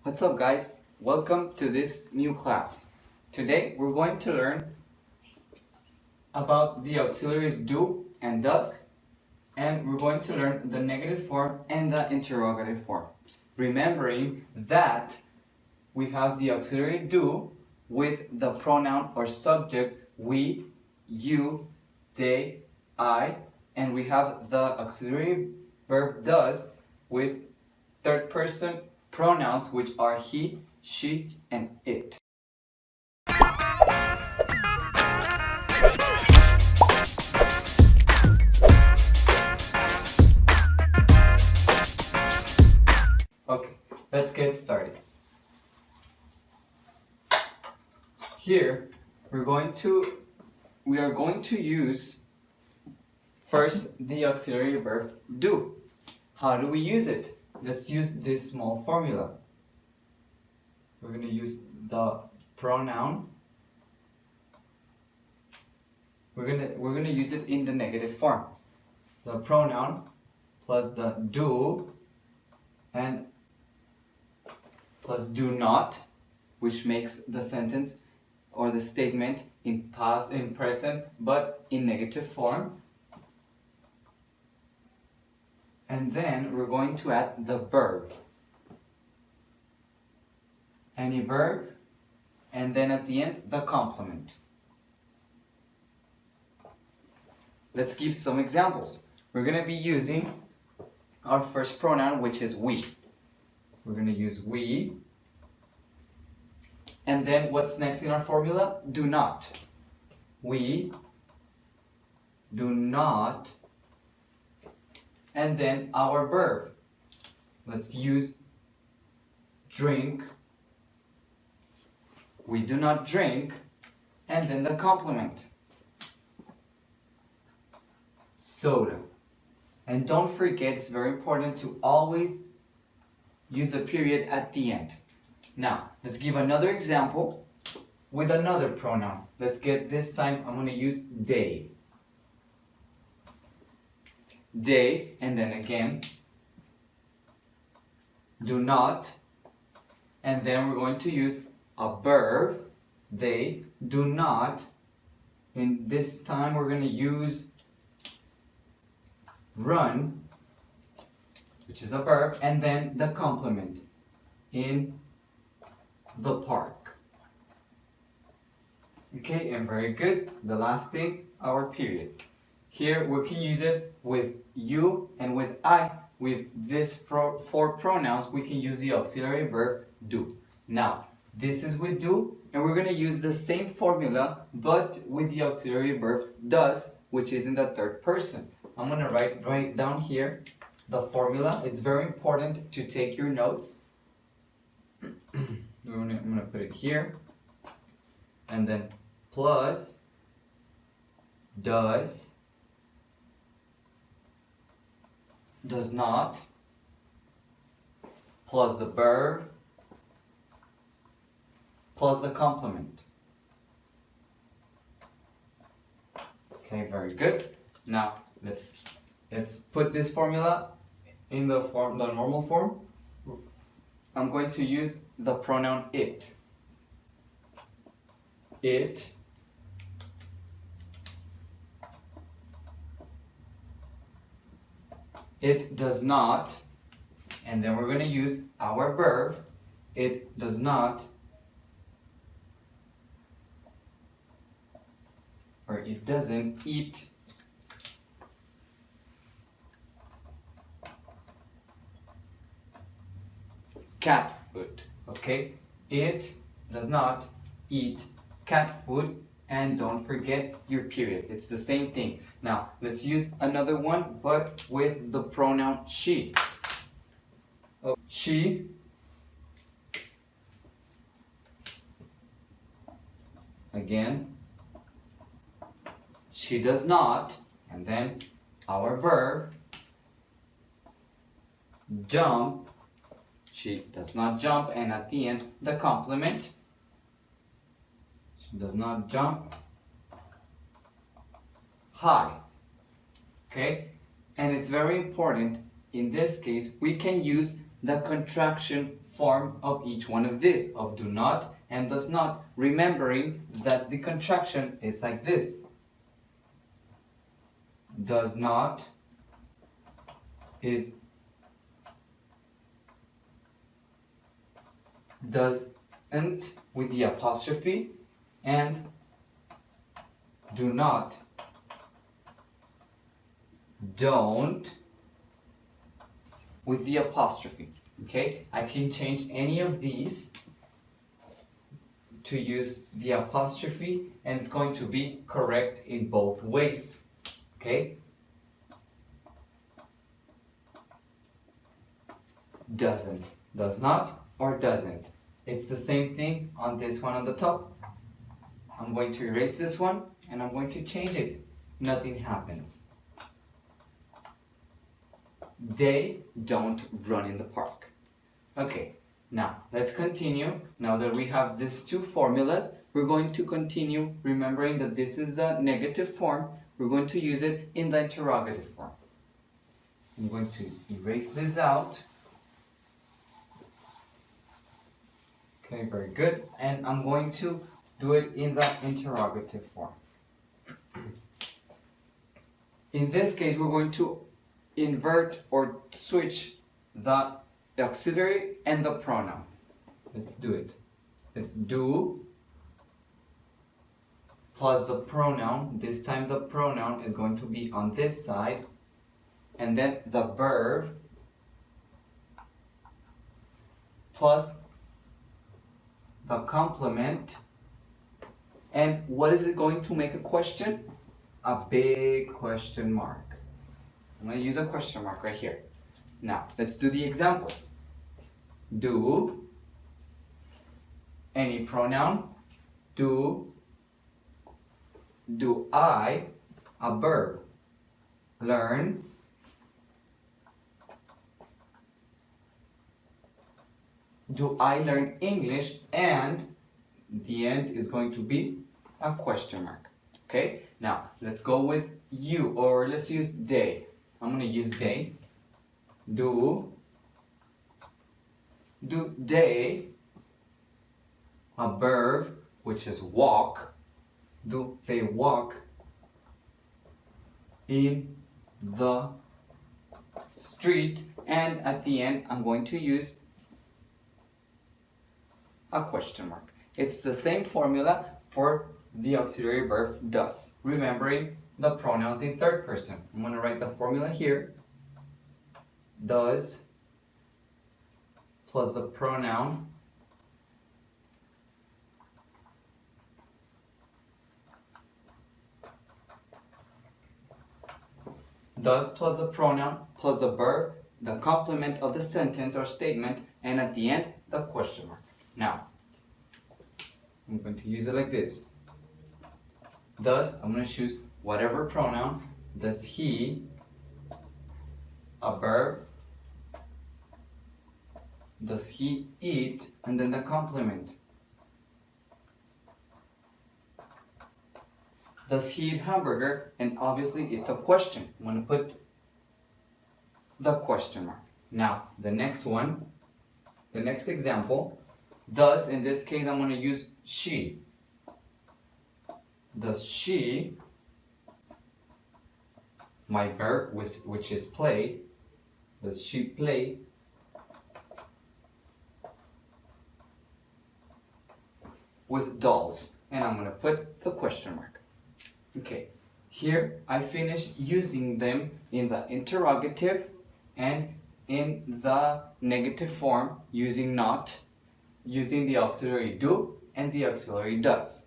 What's up, guys? Welcome to this new class. Today we're going to learn about the auxiliaries do and does, and we're going to learn the negative form and the interrogative form. Remembering that we have the auxiliary do with the pronoun or subject we, you, they, I, and we have the auxiliary verb does with third person pronouns, which are he, she, and it. Okay, let's get started. Here, we are going to use first the auxiliary verb do. How do we use it? Let's use this small formula. We're going to use the pronoun. We're going to use it in the negative form. The pronoun plus the do and plus do not, which makes the sentence or the statement in past, in present, but in negative form. And then we're going to add the verb. Any verb, and then at the end, the complement. Let's give some examples. We're going to be using our first pronoun, which is we. We're going to use we. And then what's next in our formula? Do not. We do not. And then our verb. Let's use drink. We do not drink. And then the complement. Soda. And don't forget, it's very important to always use a period at the end. Now, let's give another example with another pronoun. Let's get this time, I'm going to use they. They, and then again, do not, and then we're going to use a verb, they, do not, and this time we're going to use run, which is a verb, and then the complement, in the park. Okay, and very good. The last thing, our period. Here we can use it with you and with I. With these four pronouns, we can use the auxiliary verb do. Now, this is with do, and we're going to use the same formula, but with the auxiliary verb does, which is in the third person. I'm going to write down here the formula. It's very important to take your notes. I'm going to put it here, and then plus does not, plus the verb, plus the complement. Okay, very good. Now let's put this formula in the normal form. I'm going to use the pronoun it. It does not, and then we're going to use our verb. It does not, or it doesn't eat cat food. Okay, it does not eat cat food, and don't forget your period. It's the same thing. Now let's use another one, but with the pronoun she. She again, she does not, and then our verb jump. She does not jump, and at the end, the complement. She does not jump high. Okay? And it's very important, in this case, we can use the contraction form of each one of these, of do not and does not, remembering that the contraction is like this. Does not is doesn't with the apostrophe, and do not, don't with the apostrophe. Okay, I can change any of these to use the apostrophe, and it's going to be correct in both ways. Okay, doesn't, does not, or doesn't. It's the same thing on this one on the top. I'm going to erase this one and I'm going to change it. Nothing happens. They don't run in the park. Okay, now let's continue. Now that we have these two formulas, we're going to continue remembering that this is a negative form. We're going to use it in the interrogative form. I'm going to erase this out. Okay, very good. And I'm going to do it in the interrogative form. In this case, we're going to invert or switch the auxiliary and the pronoun. Let's do it. Let's do plus the pronoun. This time the pronoun is going to be on this side, and then the verb plus the complement. And what is it going to make a question? A big question mark. I'm going to use a question mark right here. Now, let's do the example. Do any pronoun. Do I, a verb. Learn. Do I learn English? And the end is going to be a question mark. Okay, now let's go with you, or let's use they. I'm going to use they. Do they, a verb, which is walk. Do they walk in the street? And at the end, I'm going to use a question mark. It's the same formula for the auxiliary verb does, remembering the pronouns in third person. I'm going to write the formula here. Does plus the pronoun does plus the pronoun plus the verb, the complement of the sentence or statement, and at the end, the question mark. Now, I'm going to use it like this. Thus, I'm going to choose whatever pronoun. Does he, a verb. Does he eat? And then the complement. Does he eat hamburger? And obviously it's a question. I'm going to put the question mark. Now, the next one, the next example. Thus, in this case, I'm going to use she. Does she, my verb, which is play, does she play with dolls? And I'm going to put the question mark. Okay, here I finished using them in the interrogative and in the negative form using not, using the auxiliary do and the auxiliary does.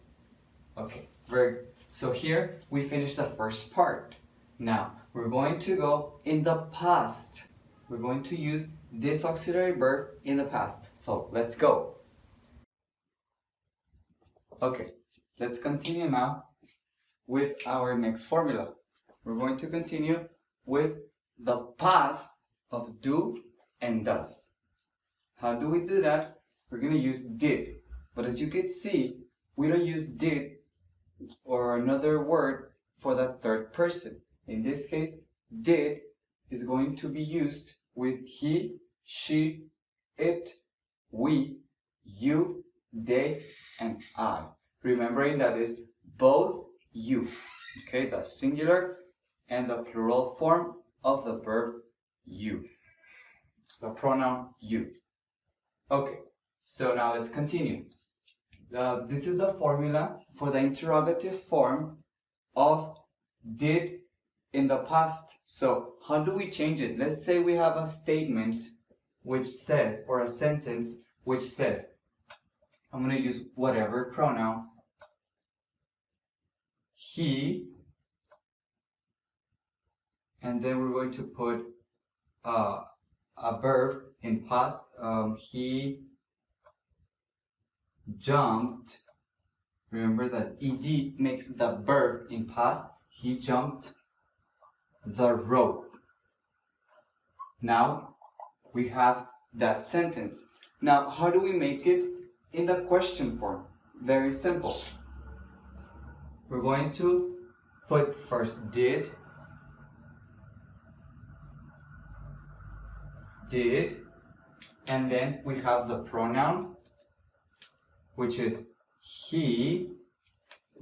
Okay, very good. So here we finished the first part. Now we're going to go in the past. We're going to use this auxiliary verb in the past. So let's go. Okay, let's continue now with our next formula. We're going to continue with the past of do and does. How do we do that? We're going to use did. But as you can see, we don't use did or another word for the third person. In this case, did is going to be used with he, she, it, we, you, they, and I. Remembering that is both you. Okay, the singular and the plural form of the verb you. The pronoun you. Okay, so now let's continue. This is a formula for the interrogative form of did in the past. So how do we change it? Let's say we have a statement which says, or a sentence which says, I'm going to use whatever pronoun, he, and then we're going to put a verb in past. He jumped. Remember that ed makes the verb in past. He jumped the rope. Now we have that sentence. Now how do we make it in the question form? Very simple. We're going to put first did, and then we have the pronoun, which is he,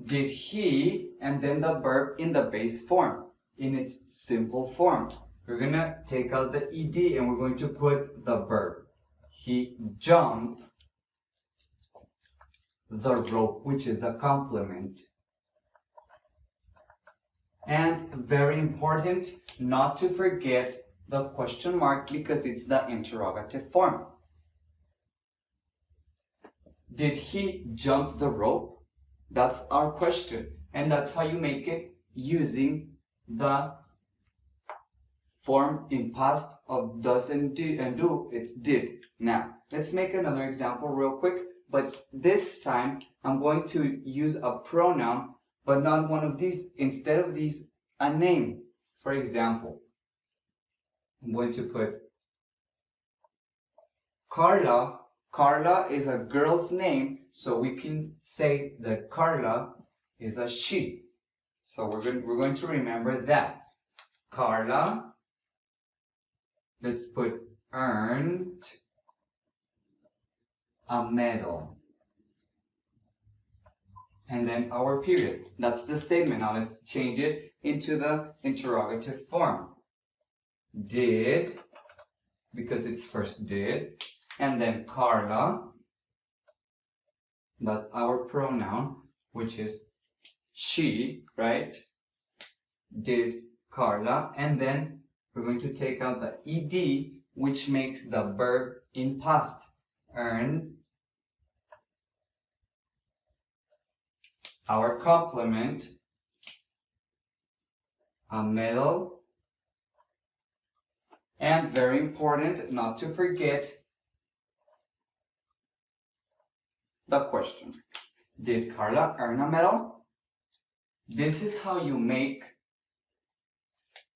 did he, and then the verb in the base form, in its simple form. We're going to take out the ed and we're going to put the verb. He jumped the rope, which is a complement. And very important not to forget the question mark because it's the interrogative form. Did he jump the rope? That's our question. And that's how you make it using the form in past of does and do. It's did. Now, let's make another example real quick. But this time, I'm going to use a pronoun, but not one of these. Instead of these, a name. For example, I'm going to put Carla. Carla is a girl's name, so we can say that Carla is a she. So we're going to remember that. Carla, let's put earned a medal. And then our period. That's the statement. Now let's change it into the interrogative form. Did, because it's first did, and then Carla, that's our pronoun, which is she, right? Did Carla, and then we're going to take out the ed, which makes the verb in past. Earn, our complement, a medal, and very important not to forget the question. Did Carla earn a medal? This is how you make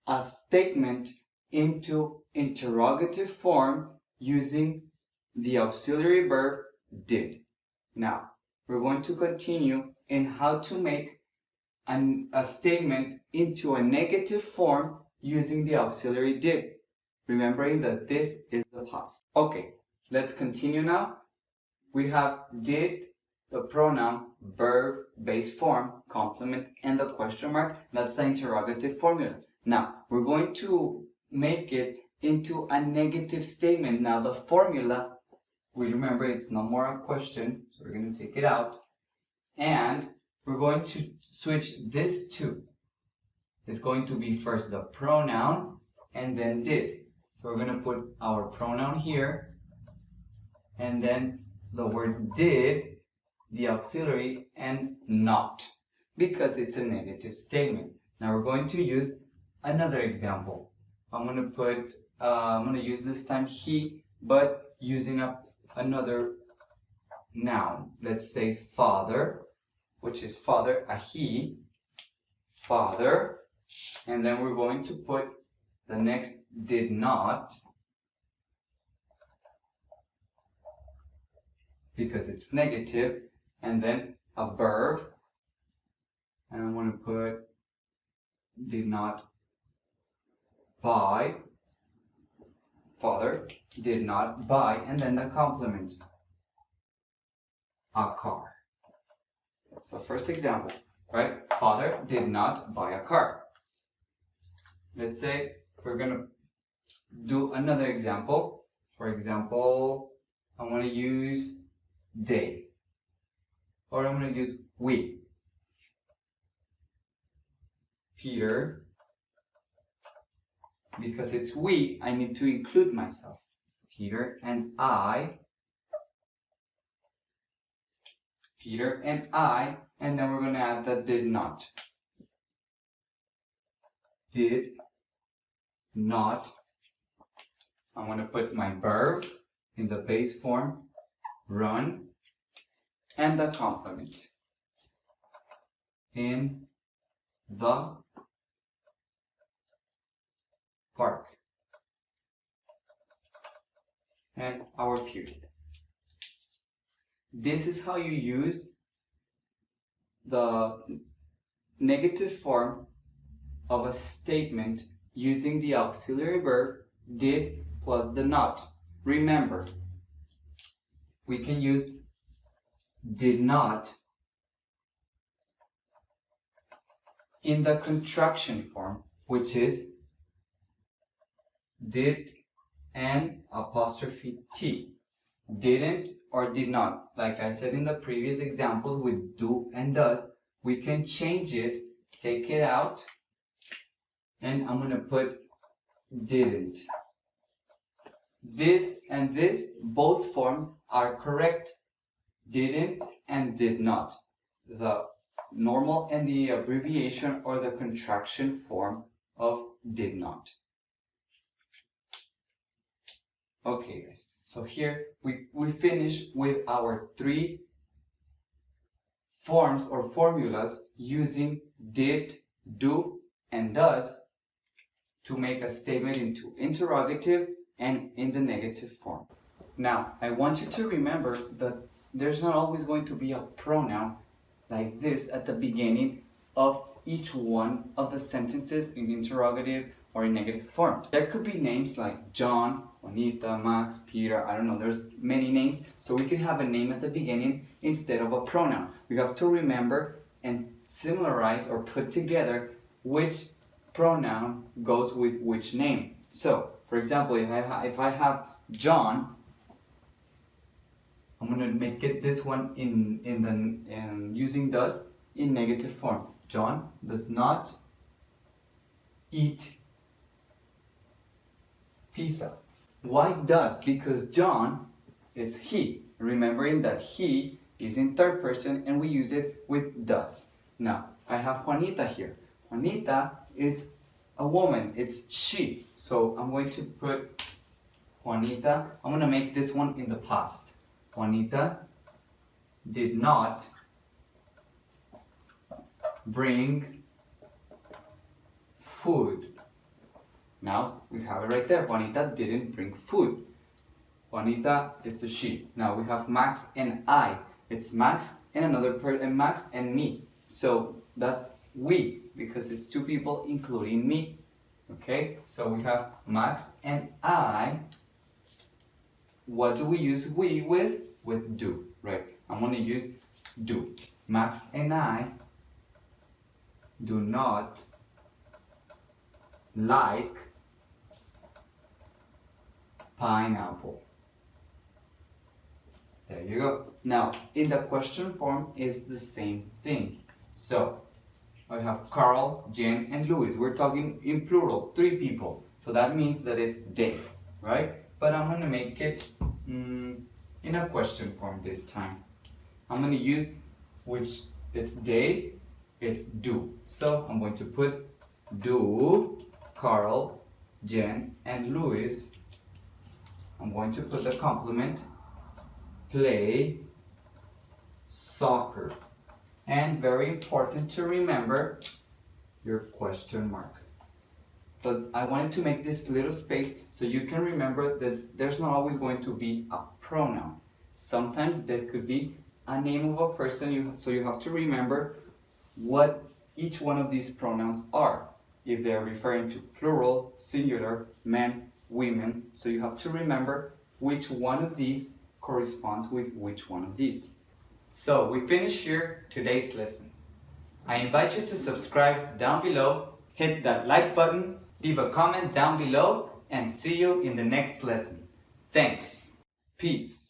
a statement into interrogative form using the auxiliary verb did. Now, we're going to continue in how to make a statement into a negative form using the auxiliary did, remembering that this is the past. Okay, let's continue now. We have did, the pronoun, verb, base form, complement, and the question mark. That's the interrogative formula. Now, we're going to make it into a negative statement. Now, the formula, we remember it's no more a question, so we're going to take it out. And we're going to switch this to. It's going to be first the pronoun and then did. So we're going to put our pronoun here and then the word did, the auxiliary, and not, because it's a negative statement. Now we're going to use another example. I'm going to use this time he, but using another noun. Let's say father, which is father, a he, father, and then we're going to put the next did not, because it's negative, and then a verb, and I'm going to put did not buy, father, did not buy, and then the complement, a car. That's the first example, right? Father did not buy a car. Let's say we're gonna do another example. For example, I want to use they, or I'm going to use we. Peter, because it's we, I need to include myself. Peter and I, Peter and I, and then we're going to add the did not. Did not. I'm going to put my verb in the base form, run, and the complement, in the park, and our period. This is how you use the negative form of a statement using the auxiliary verb did plus the not. Remember, we can use did not in the contraction form, which is did and apostrophe T. Didn't or did not. Like I said in the previous examples with do and does, we can change it, take it out, and I'm going to put didn't. This and this, both forms are correct. Didn't and did not. The normal and the abbreviation or the contraction form of did not. Okay guys, so here we finish with our 3 forms or formulas using did, do, and does to make a statement into interrogative and in the negative form. Now, I want you to remember that there's not always going to be a pronoun like this at the beginning of each one of the sentences in interrogative or in negative form. There could be names like John, Juanita, Max, Peter, I don't know, there's many names, so we can have a name at the beginning instead of a pronoun. We have to remember and similarize or put together which pronoun goes with which name. So, for example, if I have John, I'm going to make it this one in using does in negative form. John does not eat pizza. Why does? Because John is he. Remembering that he is in third person and we use it with does. Now, I have Juanita here. Juanita is a woman, it's she. So I'm going to put Juanita, I'm going to make this one in the past. Juanita did not bring food. Now we have it right there. Juanita didn't bring food. Juanita is a she. Now we have Max and I. It's Max and another person, Max and me. So that's we, because it's 2 people including me. Okay, so we have Max and I. What do we use we with? With do, right? I'm going to use do. Max and I do not like pineapple. There you go. Now, in the question form is the same thing. So, I have Carl, Jen, and Louis. We're talking in plural, 3 people. So that means that it's they, right? But I'm going to make it in a question form this time. I'm going to use which it's they, it's do. So I'm going to put do, Carl, Jen, and Louis. I'm going to put the complement, play soccer. And very important to remember, your question mark. But I wanted to make this little space so you can remember that there's not always going to be a pronoun. Sometimes there could be a name of a person, so you have to remember what each one of these pronouns are. If they're referring to plural, singular, men, women, so you have to remember which one of these corresponds with which one of these. So we finish here today's lesson. I invite you to subscribe down below, hit that like button, leave a comment down below, and see you in the next lesson. Thanks. Peace.